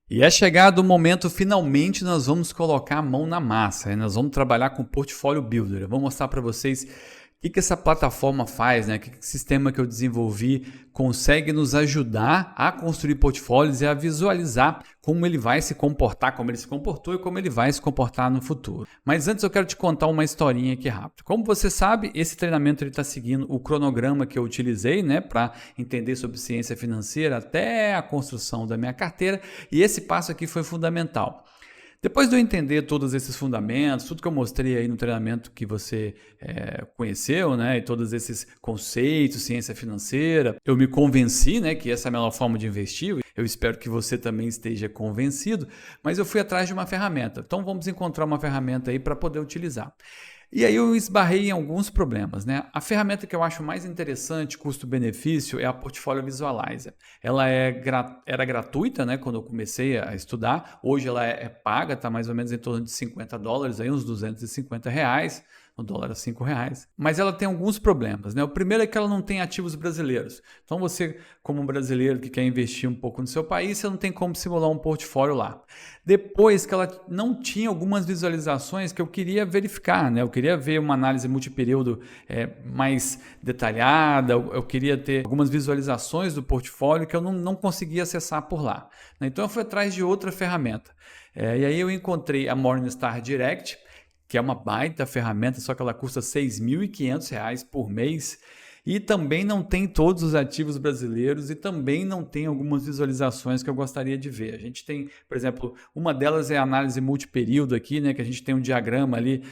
E é chegado o momento, finalmente nós vamos colocar a mão na massa, né? Nós vamos trabalhar com o Portfólio Builder. Eu vou mostrar para vocês o que essa plataforma faz, né? Que sistema que eu desenvolvi consegue nos ajudar a construir portfólios e a visualizar como ele vai se comportar, como ele se comportou e como ele vai se comportar no futuro. Mas antes eu quero te contar uma historinha aqui rápido. Como você sabe, esse treinamento está seguindo o cronograma que eu utilizei, né, para entender sobre ciência financeira até a construção da minha carteira, e esse passo aqui foi fundamental. Depois de eu entender todos esses fundamentos, tudo que eu mostrei aí no treinamento que você conheceu, né, e todos esses conceitos, ciência financeira, eu me convenci, né, que essa é a melhor forma de investir. Eu espero que você também esteja convencido, mas eu fui atrás de uma ferramenta. Então vamos encontrar uma ferramenta aí para poder utilizar. E aí eu esbarrei em alguns problemas, né? A ferramenta que eu acho mais interessante, custo-benefício, é a Portfolio Visualizer. Ela era gratuita, né, quando eu comecei a estudar. Hoje ela é paga, está mais ou menos em torno de $50, aí uns R$250, no dólar a R$5. Mas ela tem alguns problemas, né? O primeiro é que ela não tem ativos brasileiros. Então você, como um brasileiro que quer investir um pouco no seu país, você não tem como simular um portfólio lá. Depois que ela não tinha algumas visualizações que eu queria verificar, né? Eu queria ver uma análise multiperíodo mais detalhada, eu queria ter algumas visualizações do portfólio que eu não conseguia acessar por lá, né? Então eu fui atrás de outra ferramenta. E aí eu encontrei a Morningstar Direct, que é uma baita ferramenta, só que ela custa R$6.500 por mês. E também não tem todos os ativos brasileiros e também não tem algumas visualizações que eu gostaria de ver. A gente tem, por exemplo, uma delas é a análise multiperíodo aqui, né, que a gente tem um diagrama ali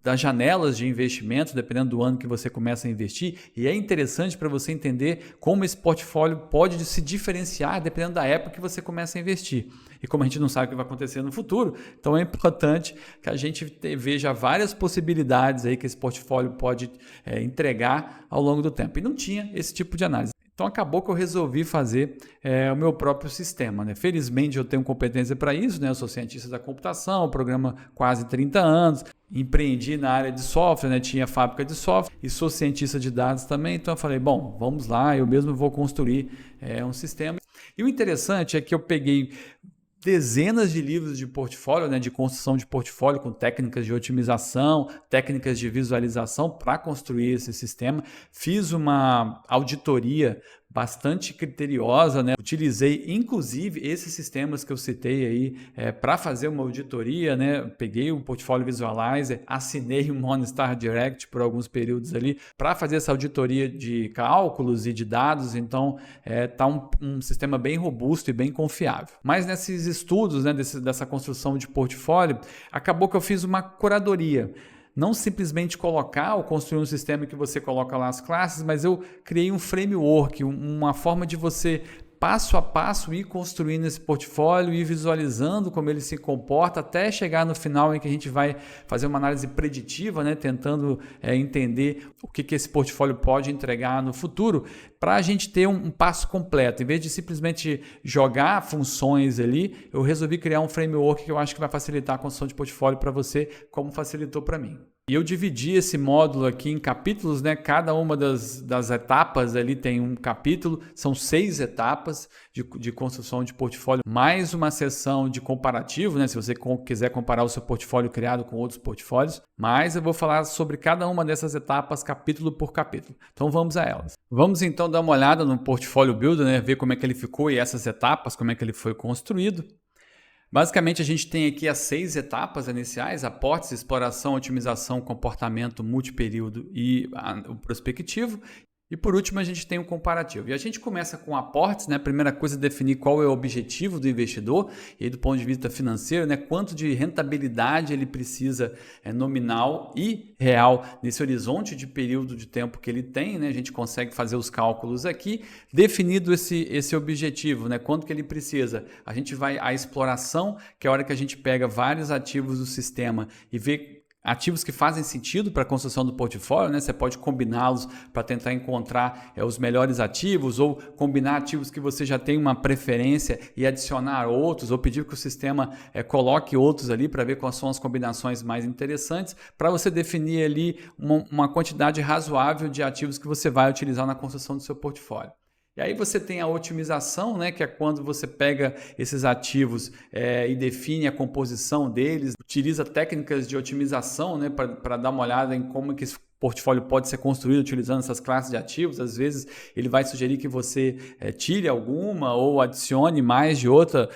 das janelas de investimento, dependendo do ano que você começa a investir. E é interessante para você entender como esse portfólio pode se diferenciar dependendo da época que você começa a investir. E como a gente não sabe o que vai acontecer no futuro, então é importante que a gente veja várias possibilidades aí que esse portfólio pode entregar ao longo do tempo. E não tinha esse tipo de análise. Então acabou que eu resolvi fazer o meu próprio sistema, né? Felizmente eu tenho competência para isso, né? Eu sou cientista da computação, programa quase 30 anos, empreendi na área de software, né? Tinha fábrica de software e sou cientista de dados também, então eu falei, bom, vamos lá, eu mesmo vou construir um sistema. E o interessante é que eu peguei dezenas de livros de portfólio, né, de construção de portfólio com técnicas de otimização, técnicas de visualização para construir esse sistema. Fiz uma auditoria bastante criteriosa, né? Utilizei inclusive esses sistemas que eu citei aí para fazer uma auditoria, né? Peguei o Portfolio Visualizer, assinei o Morningstar Direct por alguns períodos ali para fazer essa auditoria de cálculos e de dados. Então tá um sistema bem robusto e bem confiável. Mas nesses estudos, né, dessa construção de portfólio, acabou que eu fiz uma curadoria. Não simplesmente colocar ou construir um sistema que você coloca lá as classes, mas eu criei um framework, uma forma de você passo a passo ir construindo esse portfólio e visualizando como ele se comporta até chegar no final em que a gente vai fazer uma análise preditiva, né, tentando entender o que esse portfólio pode entregar no futuro, para a gente ter um passo completo. Em vez de simplesmente jogar funções ali, eu resolvi criar um framework que eu acho que vai facilitar a construção de portfólio para você, como facilitou para mim. E eu dividi esse módulo aqui em capítulos, né? Cada uma das etapas ali tem um capítulo, são 6 etapas de construção de portfólio, mais uma sessão de comparativo, né? Se você quiser comparar o seu portfólio criado com outros portfólios, mas eu vou falar sobre cada uma dessas etapas, capítulo por capítulo. Então vamos a elas. Vamos então dar uma olhada no Portfolio Builder, né? Ver como é que ele ficou e essas etapas, como é que ele foi construído. Basicamente, a gente tem aqui as 6 etapas iniciais: aportes, exploração, otimização, comportamento, multiperíodo e o prospectivo. E por último, a gente tem o comparativo. E a gente começa com aportes, né? A primeira coisa é definir qual é o objetivo do investidor, e aí, do ponto de vista financeiro, né? Quanto de rentabilidade ele precisa nominal e real nesse horizonte de período de tempo que ele tem, né? A gente consegue fazer os cálculos aqui. Definido esse objetivo, né? Quanto que ele precisa, a gente vai à exploração, que é a hora que a gente pega vários ativos do sistema e vê ativos que fazem sentido para a construção do portfólio, né? Você pode combiná-los para tentar encontrar os melhores ativos, ou combinar ativos que você já tem uma preferência e adicionar outros, ou pedir que o sistema coloque outros ali para ver quais são as combinações mais interessantes, para você definir ali uma quantidade razoável de ativos que você vai utilizar na construção do seu portfólio. E aí você tem a otimização, né, que é quando você pega esses ativos e define a composição deles, utiliza técnicas de otimização, né, para dar uma olhada em como que esse portfólio pode ser construído utilizando essas classes de ativos. Às vezes ele vai sugerir que você tire alguma ou adicione mais de outra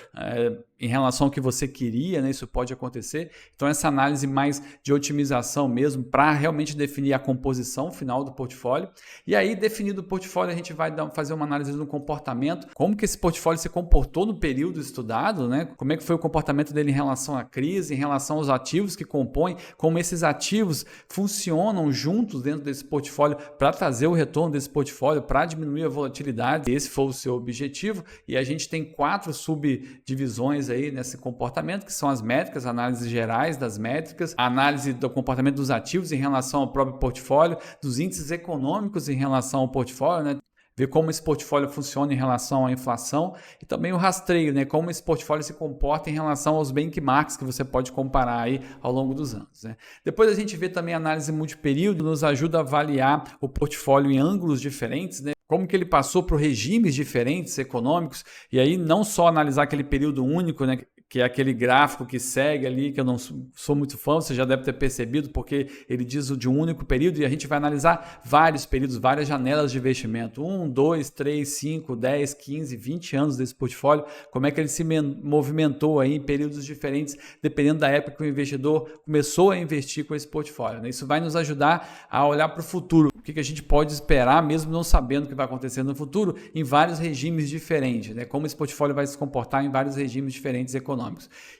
em relação ao que você queria, né? Isso pode acontecer. Então essa análise mais de otimização mesmo para realmente definir a composição final do portfólio. E aí, definido o portfólio, a gente vai fazer uma análise do comportamento, como que esse portfólio se comportou no período estudado, né? Como é que foi o comportamento dele em relação à crise, em relação aos ativos que compõem, como esses ativos funcionam juntos dentro desse portfólio para trazer o retorno desse portfólio, para diminuir a volatilidade. Esse foi o seu objetivo. E a gente tem 4 subdivisões aí nesse comportamento, que são as métricas, análises gerais das métricas, a análise do comportamento dos ativos em relação ao próprio portfólio, dos índices econômicos em relação ao portfólio, né? Ver como esse portfólio funciona em relação à inflação e também o rastreio, né? Como esse portfólio se comporta em relação aos benchmarks que você pode comparar aí ao longo dos anos, né? Depois a gente vê também a análise multiperíodo, nos ajuda a avaliar o portfólio em ângulos diferentes, né? Como que ele passou por regimes diferentes econômicos, e aí não só analisar aquele período único, né, que é aquele gráfico que segue ali, que eu não sou muito fã, você já deve ter percebido, porque ele diz de um único período, e a gente vai analisar vários períodos, várias janelas de investimento, 1, 2, 3, 5, 10, 15, 20 anos desse portfólio, como é que ele se movimentou aí em períodos diferentes, dependendo da época que o investidor começou a investir com esse portfólio, né? Isso vai nos ajudar a olhar para o futuro, o que a gente pode esperar, mesmo não sabendo o que vai acontecer no futuro, em vários regimes diferentes, né? Como esse portfólio vai se comportar em vários regimes diferentes econômicos.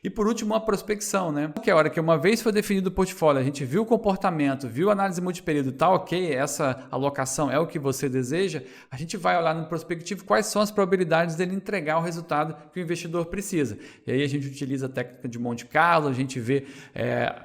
E por último, a prospecção, né? Que é a hora que uma vez foi definido o portfólio, a gente viu o comportamento, viu a análise multiperíodo, tá ok, essa alocação é o que você deseja, a gente vai olhar no prospectivo quais são as probabilidades dele entregar o resultado que o investidor precisa. E aí a gente utiliza a técnica de Monte Carlo, a gente vê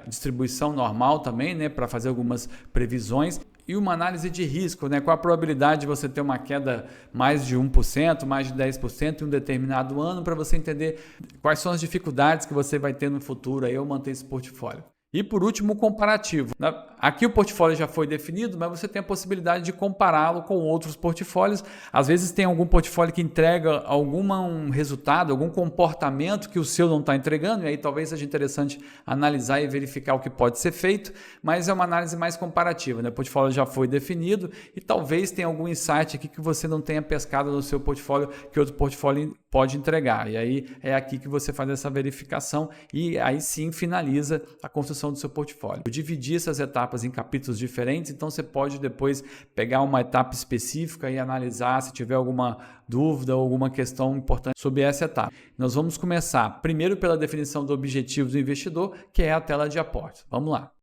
distribuição normal também, né, para fazer algumas previsões. E uma análise de risco, né? Qual a probabilidade de você ter uma queda mais de 1%, mais de 10% em um determinado ano, para você entender quais são as dificuldades que você vai ter no futuro aí ao manter esse portfólio. E por último, o comparativo. Aqui o portfólio já foi definido, mas você tem a possibilidade de compará-lo com outros portfólios. Às vezes tem algum portfólio que entrega algum resultado, algum comportamento que o seu não está entregando, e aí talvez seja interessante analisar e verificar o que pode ser feito, mas é uma análise mais comparativa, né? O portfólio já foi definido e talvez tenha algum insight aqui que você não tenha pescado no seu portfólio, que outro portfólio pode entregar. E aí é aqui que você faz essa verificação e aí sim finaliza a construção do seu portfólio. Eu dividi essas etapas em capítulos diferentes, então você pode depois pegar uma etapa específica e analisar se tiver alguma dúvida ou alguma questão importante sobre essa etapa. Nós vamos começar primeiro pela definição do objetivo do investidor, que é a tela de aportes. Vamos lá.